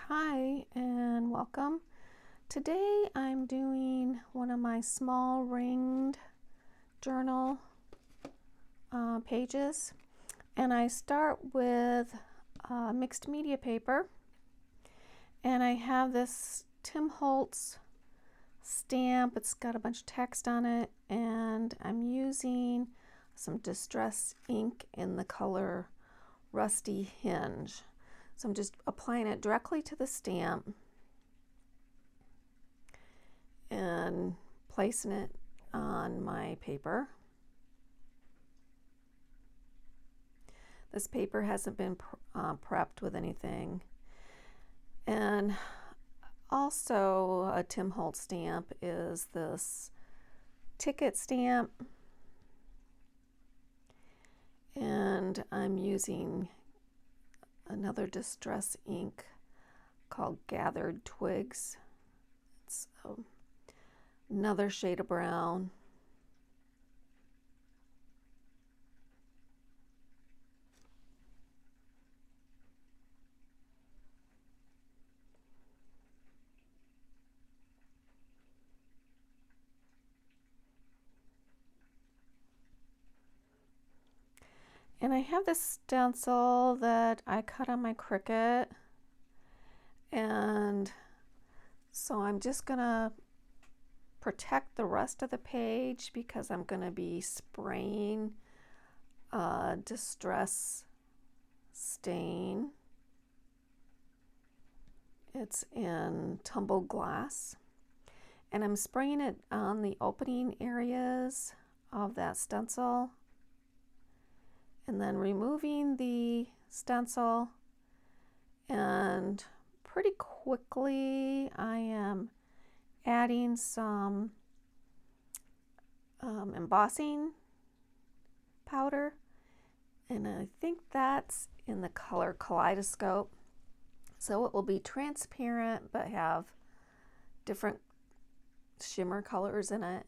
Hi and welcome. Today I'm doing one of my small ringed journal pages, and I start with mixed media paper, and I have this Tim Holtz stamp. It's got a bunch of text on it, and I'm using some Distress ink in the color Rusty Hinge. So I'm just applying it directly to the stamp and placing it on my paper. This paper hasn't been prepped with anything. And also a Tim Holtz stamp is this ticket stamp. And I'm using another Distress ink called Gathered Twigs. It's another shade of brown. And I have this stencil that I cut on my Cricut, and so I'm just gonna protect the rest of the page because I'm gonna be spraying Distress stain. It's in tumbled glass, and I'm spraying it on the opening areas of that stencil, and then removing the stencil, and pretty quickly I am adding some embossing powder, and I think that's in the color Kaleidoscope. So it will be transparent but have different shimmer colors in it.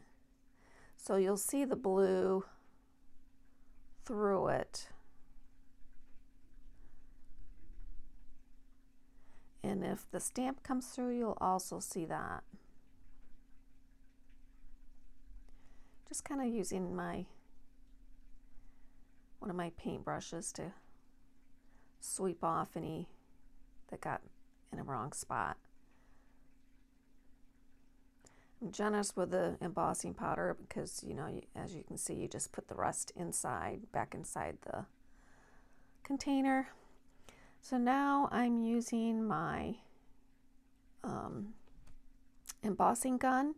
So you'll see the blue through it. And if the stamp comes through, you'll also see that. Just kind of using one of my paint brushes to sweep off any that got in a wrong spot. I'm generous with the embossing powder because, you know, as you can see, you just put the rest back inside the container. So now I'm using my embossing gun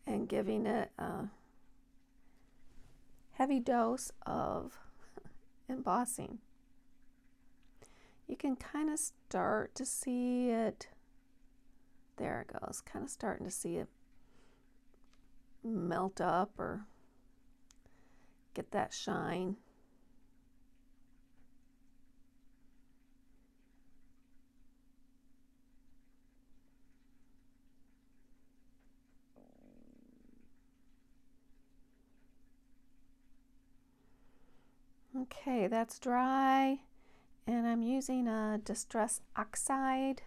and giving it a heavy dose of embossing. You can kind of start to see it. There it goes. Kind of starting to see it melt up or get that shine. Okay, that's dry, and I'm using a Distress Oxide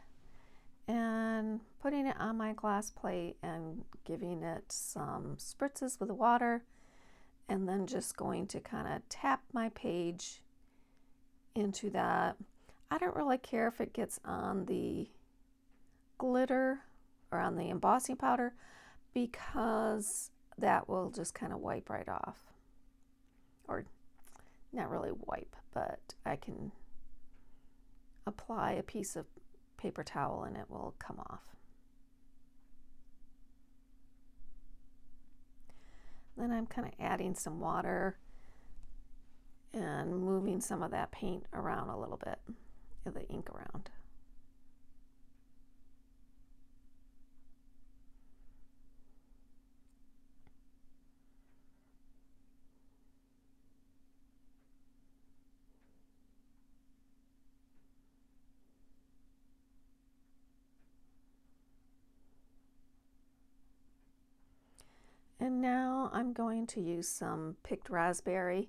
and putting it on my glass plate and giving it some spritzes with the water, and then just going to kind of tap my page into that. I don't really care if it gets on the glitter or on the embossing powder because that will just kind of wipe right off. Or not really wipe, but I can apply a piece of paper towel and it will come off. Then I'm kind of adding some water and moving some of that paint around a little bit, the ink around. And now I'm going to use some picked raspberry.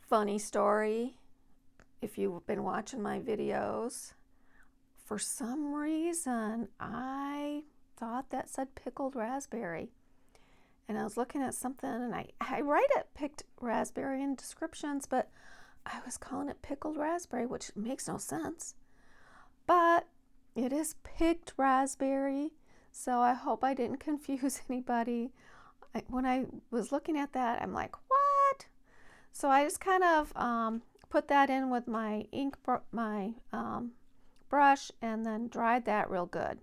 Funny story, if you've been watching my videos, for some reason, I thought that said pickled raspberry. And I was looking at something, and I write it picked raspberry in descriptions, but I was calling it pickled raspberry, which makes no sense. But it is picked raspberry, so I hope I didn't confuse anybody. When I was looking at that, I'm like, what? So I just kind of put that in with my brush, and then dried that real good.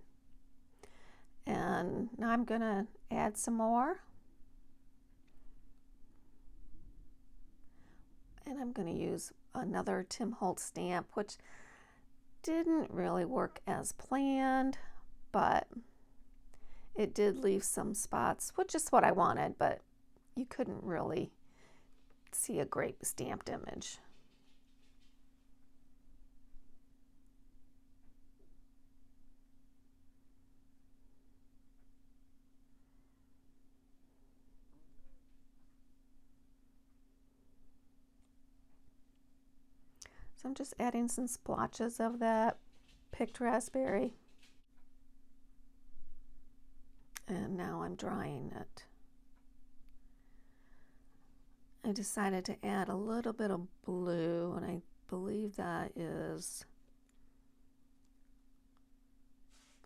And now I'm gonna add some more. And I'm going to use another Tim Holtz stamp, which didn't really work as planned, but it did leave some spots, which is what I wanted, but you couldn't really see a great stamped image. So I'm just adding some splotches of that picked raspberry. And now I'm drying it. I decided to add a little bit of blue, and I believe that is,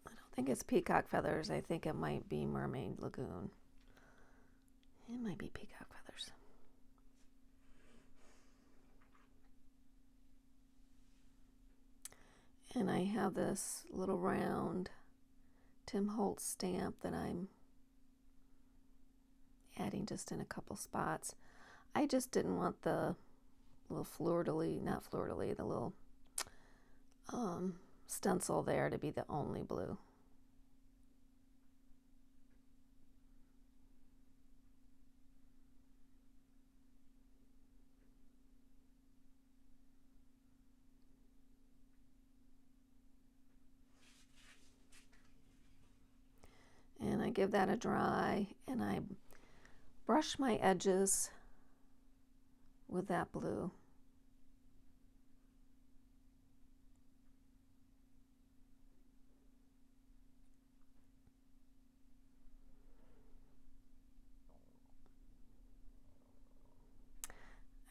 I don't think it's peacock feathers. I think it might be Mermaid Lagoon. It might be peacock feathers. And I have this little round Tim Holtz stamp that I'm adding just in a couple spots. I just didn't want the little not fleur-de-lis, the little stencil there to be the only blue. And I give that a dry, and I brush my edges with that blue.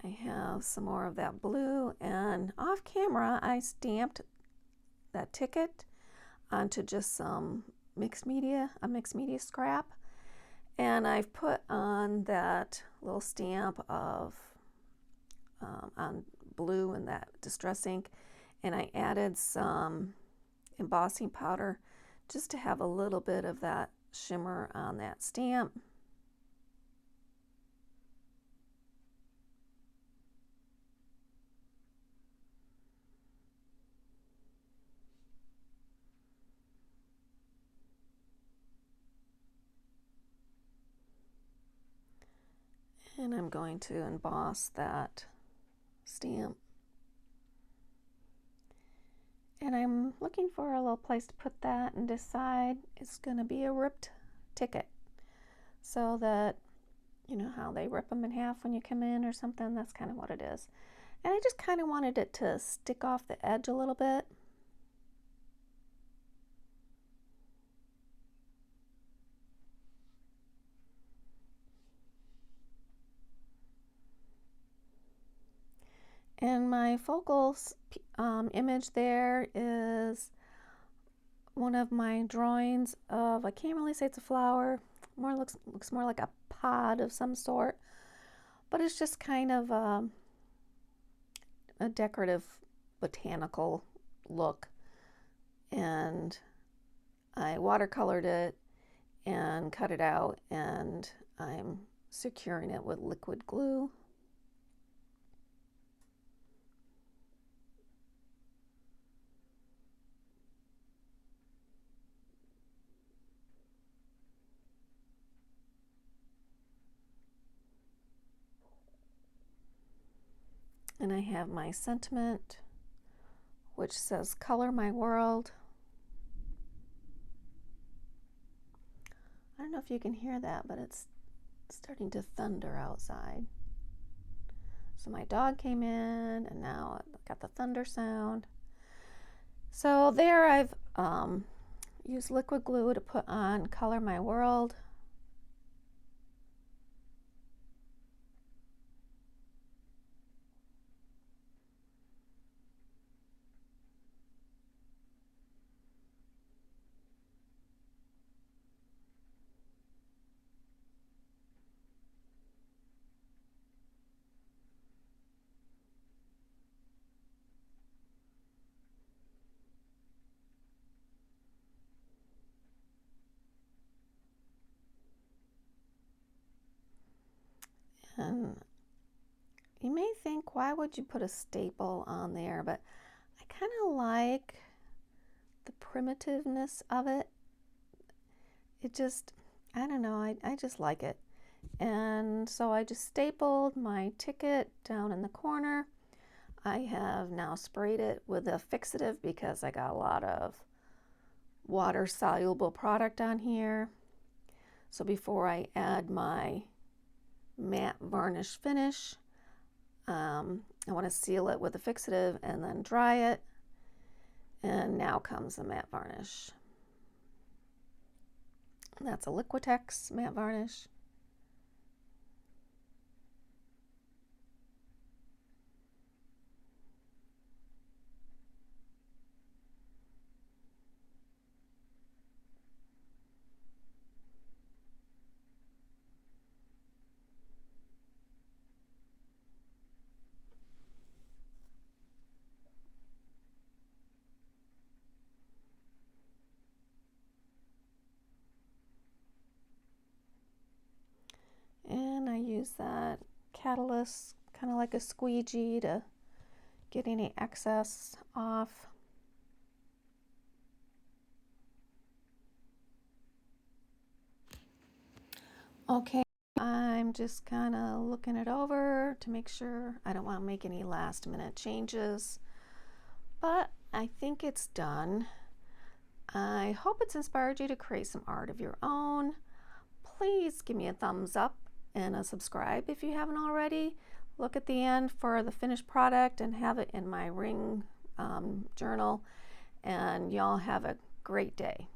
I have some more of that blue, and off camera I stamped that ticket onto just some a mixed media scrap, and I've put on that little stamp of on blue and that Distress ink, and I added some embossing powder just to have a little bit of that shimmer on that stamp. And I'm going to emboss that stamp. And I'm looking for a little place to put that and decide it's going to be a ripped ticket. So that, you know how they rip them in half when you come in or something? That's kind of what it is. And I just kind of wanted it to stick off the edge a little bit. And my focal image there is one of my drawings of, I can't really say it's a flower, looks more like a pod of some sort, but it's just kind of a decorative botanical look. And I watercolored it and cut it out, and I'm securing it with liquid glue. And I have my sentiment, which says, "Color my world." I don't know if you can hear that, but it's starting to thunder outside. So my dog came in, and now I got the thunder sound. So there I've used liquid glue to put on Color My World. And you may think, why would you put a staple on there? But I kind of like the primitiveness of it. It just, I don't know, I just like it. And so I just stapled my ticket down in the corner. I have now sprayed it with a fixative because I got a lot of water soluble product on here. So before I add my matte varnish finish, I want to seal it with a fixative and then dry it. And now comes the matte varnish. That's a Liquitex matte varnish. And I use that catalyst, kind of like a squeegee, to get any excess off. Okay, I'm just kind of looking it over to make sure I don't want to make any last minute changes, but I think it's done. I hope it's inspired you to create some art of your own. Please give me a thumbs up and a subscribe if you haven't already. Look at the end for the finished product and have it in my ring journal. And y'all have a great day.